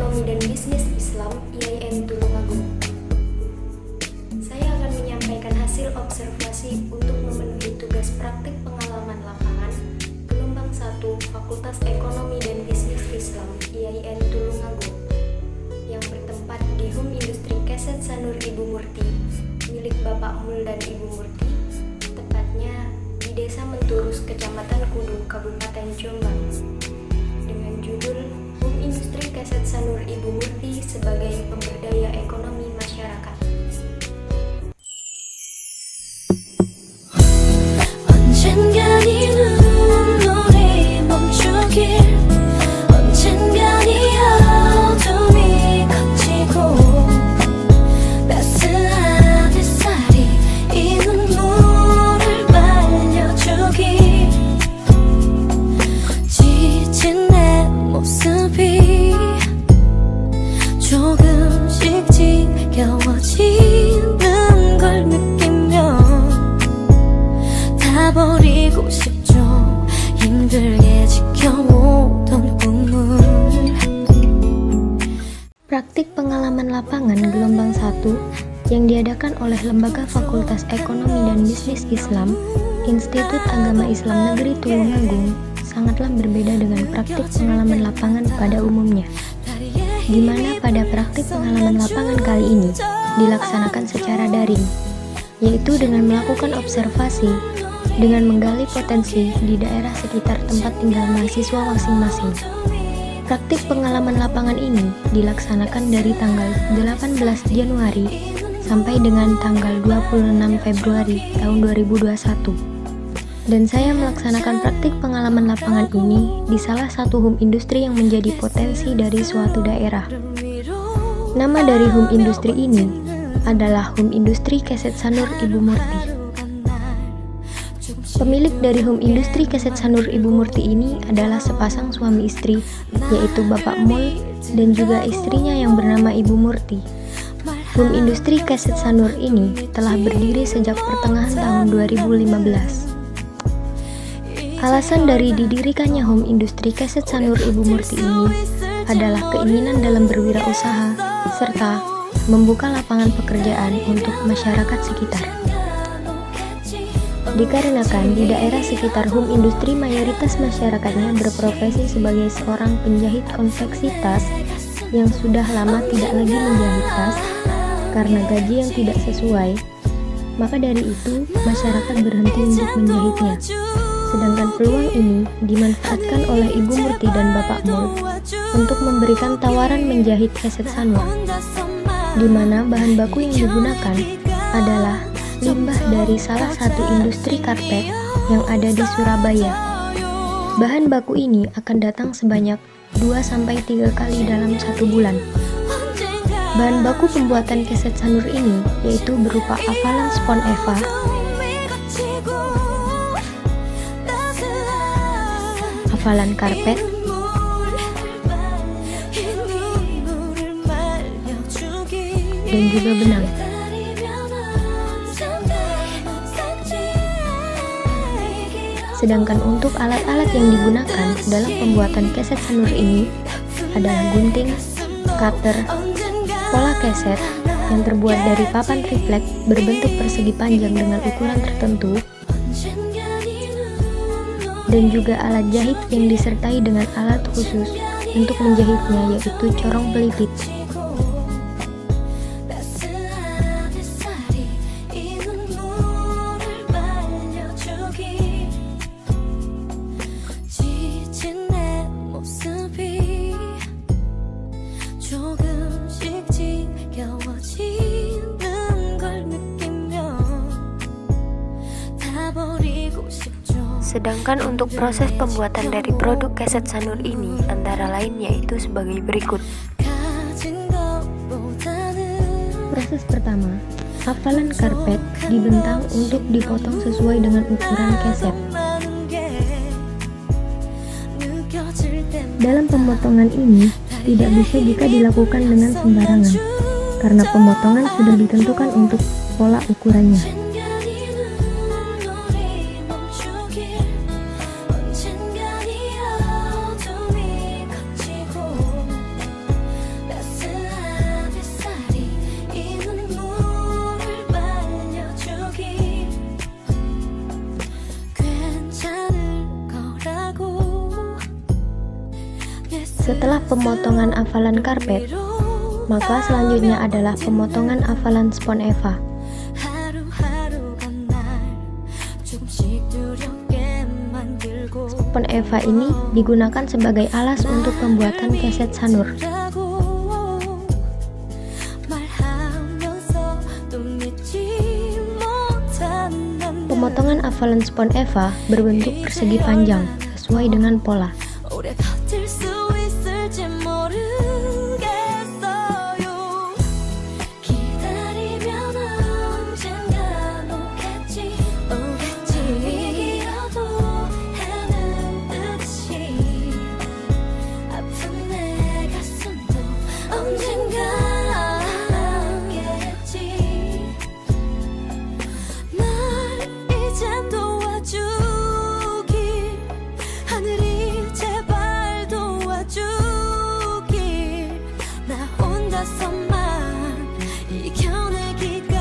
Ekonomi dan Bisnis Islam IAIN Tulungagung. Saya akan menyampaikan hasil observasi untuk memenuhi tugas praktik pengalaman lapangan gelombang 1 Fakultas Ekonomi dan Bisnis Islam IAIN Tulungagung yang bertempat di Hum Industri Keset Sanur Ibu Murti milik Bapak Mul dan Ibu Murti, tepatnya di Desa Menturus, Kecamatan Kudu, Kabupaten Jombang, dengan judul Hum Industri Keset Sanur Ibu Murti sebagai pemberdaya ekonomi masyarakat. 언젠간 이 눈물이 멈추길, 언젠간 이 어둠이 걷히고 따스한 햇살이 이 눈물을 말려주길, 지친 내 모습이 조금씩 지겨워지는 걸 느끼며 다 버리고 싶죠. 힘들게 지켜오던 꿈을. Praktik pengalaman lapangan gelombang 1 yang diadakan oleh Lembaga Fakultas Ekonomi dan Bisnis Islam Institut Agama Islam Negeri Tulungagung sangatlah berbeda dengan praktik pengalaman lapangan pada umumnya, di mana pada praktik pengalaman lapangan kali ini dilaksanakan secara daring, yaitu dengan melakukan observasi dengan menggali potensi di daerah sekitar tempat tinggal mahasiswa masing-masing. Praktik pengalaman lapangan ini dilaksanakan dari tanggal 18 Januari sampai dengan tanggal 26 Februari tahun 2021. Dan saya melaksanakan praktik pengalaman lapangan ini di salah satu hum industri yang menjadi potensi dari suatu daerah. Nama dari hum industri ini adalah Hum Industri Keset Sanur Ibu Murti. Pemilik dari Hum Industri Keset Sanur Ibu Murti ini adalah sepasang suami istri, yaitu Bapak Mul dan juga istrinya yang bernama Ibu Murti. Hum Industri Keset Sanur ini telah berdiri sejak pertengahan tahun 2015. Alasan dari didirikannya Hum Industri Keset Sanur Ibu Murti ini adalah keinginan dalam berwirausaha serta membuka lapangan pekerjaan untuk masyarakat sekitar. Dikarenakan di daerah sekitar hum industri mayoritas masyarakatnya berprofesi sebagai seorang penjahit konveksi tas yang sudah lama tidak lagi menjahit tas karena gaji yang tidak sesuai, maka dari itu masyarakat berhenti untuk menjahitnya. Sedangkan peluang ini dimanfaatkan oleh Ibu Murti dan Bapak Mul untuk memberikan tawaran menjahit keset sanur, di mana bahan baku yang digunakan adalah limbah dari salah satu industri karpet yang ada di Surabaya. Bahan baku ini akan datang sebanyak 2-3 kali dalam 1 bulan. Bahan baku pembuatan keset sanur ini yaitu berupa afalan spon eva, afalan karpet, dan juga benang. Sedangkan untuk alat-alat yang digunakan dalam pembuatan keset sanur ini adalah gunting, cutter, pola keset yang terbuat dari papan triplek berbentuk persegi panjang dengan ukuran tertentu, dan juga alat jahit yang disertai dengan alat khusus untuk menjahitnya yaitu corong pelitit. Sedangkan untuk proses pembuatan dari produk keset sanur ini antara lain yaitu sebagai berikut. Proses pertama, hafalan karpet dibentang untuk dipotong sesuai dengan ukuran keset. Dalam pemotongan ini tidak bisa jika dilakukan dengan sembarangan, karena pemotongan sudah ditentukan untuk pola ukurannya. Setelah pemotongan hafalan karpet, maka selanjutnya adalah pemotongan hafalan spon EVA. Spon EVA ini digunakan sebagai alas untuk pembuatan keset Sanur. Pemotongan hafalan spon EVA berbentuk persegi panjang sesuai dengan pola.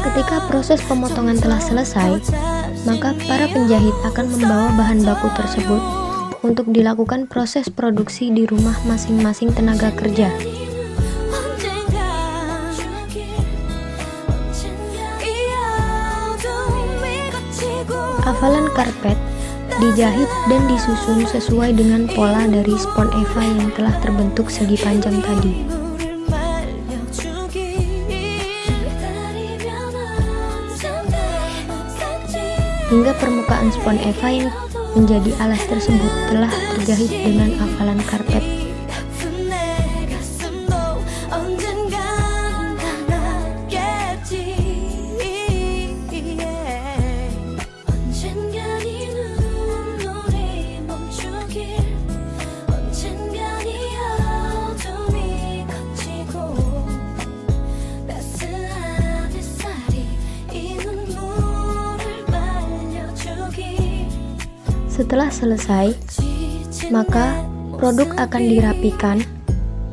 Ketika proses pemotongan telah selesai, maka para penjahit akan membawa bahan baku tersebut untuk dilakukan proses produksi di rumah masing-masing tenaga kerja. Hafalan karpet dijahit dan disusun sesuai dengan pola dari spon EVA yang telah terbentuk segi panjang tadi. Hingga permukaan spon EVA yang menjadi alas tersebut telah terjahit dengan hafalan karpet. Setelah selesai, maka produk akan dirapikan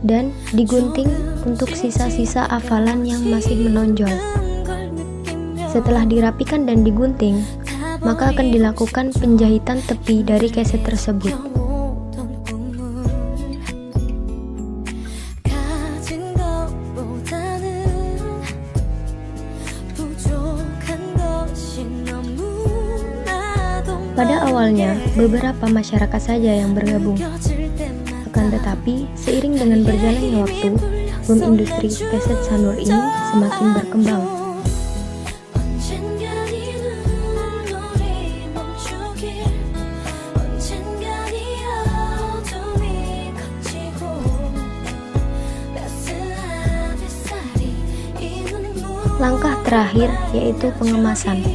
dan digunting untuk sisa-sisa hafalan yang masih menonjol. Setelah dirapikan dan digunting, maka akan dilakukan penjahitan tepi dari keset tersebut. Pada awalnya, beberapa masyarakat saja yang bergabung. Akan tetapi, seiring dengan berjalannya waktu, boom industri keset Sanur ini semakin berkembang. Langkah terakhir yaitu pengemasan.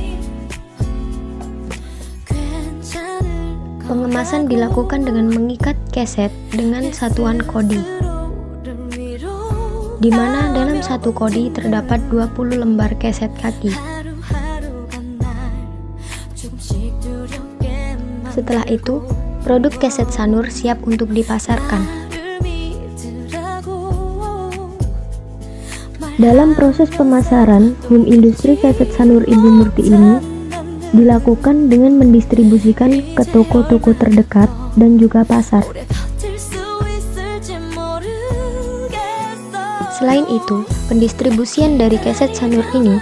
Pengemasan dilakukan dengan mengikat keset dengan satuan kodi, di mana dalam satu kodi terdapat 20 lembar keset kaki. Setelah itu, produk keset Sanur siap untuk dipasarkan. Dalam proses pemasaran, boom industri keset Sanur Ibu Murti ini dilakukan dengan mendistribusikan ke toko-toko terdekat dan juga pasar. Selain itu, pendistribusian dari keset Sanur ini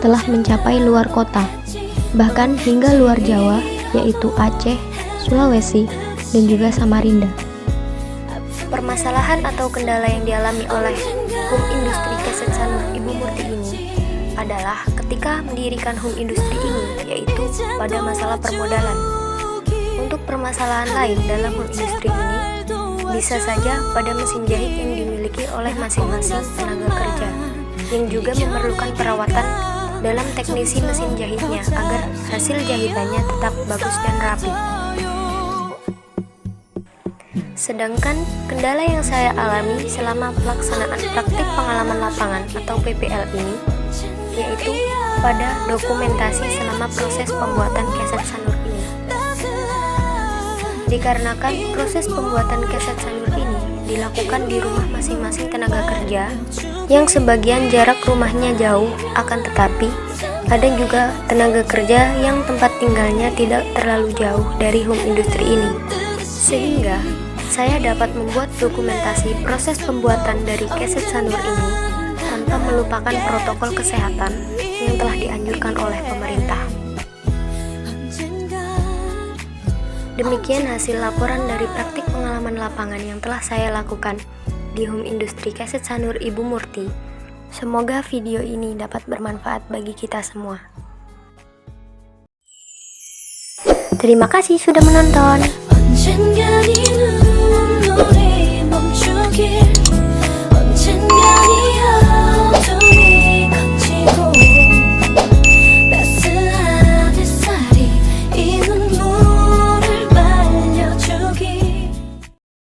telah mencapai luar kota, bahkan hingga luar Jawa, yaitu Aceh, Sulawesi, dan juga Samarinda. Permasalahan atau kendala yang dialami oleh boom industri keset Sanur Ibu Murti ini adalah ketika mendirikan home industri ini, yaitu pada masalah permodalan. Untuk permasalahan lain dalam home industri ini bisa saja pada mesin jahit yang dimiliki oleh masing-masing tenaga kerja, yang juga memerlukan perawatan dalam teknisi mesin jahitnya agar hasil jahitannya tetap bagus dan rapi. Sedangkan kendala yang saya alami selama pelaksanaan praktik pengalaman lapangan atau PPL ini yaitu pada dokumentasi selama proses pembuatan keset Sanur ini. Dikarenakan proses pembuatan keset Sanur ini dilakukan di rumah masing-masing tenaga kerja yang sebagian jarak rumahnya jauh, akan tetapi ada juga tenaga kerja yang tempat tinggalnya tidak terlalu jauh dari home industri ini. Sehingga saya dapat membuat dokumentasi proses pembuatan dari keset sanur ini tanpa melupakan protokol kesehatan yang telah dianjurkan oleh pemerintah. Demikian hasil laporan dari praktik pengalaman lapangan yang telah saya lakukan di Home Industri Keset Sanur Ibu Murti. Semoga video ini dapat bermanfaat bagi kita semua. Terima kasih sudah menonton. 언젠가 네 눈물이 멈추게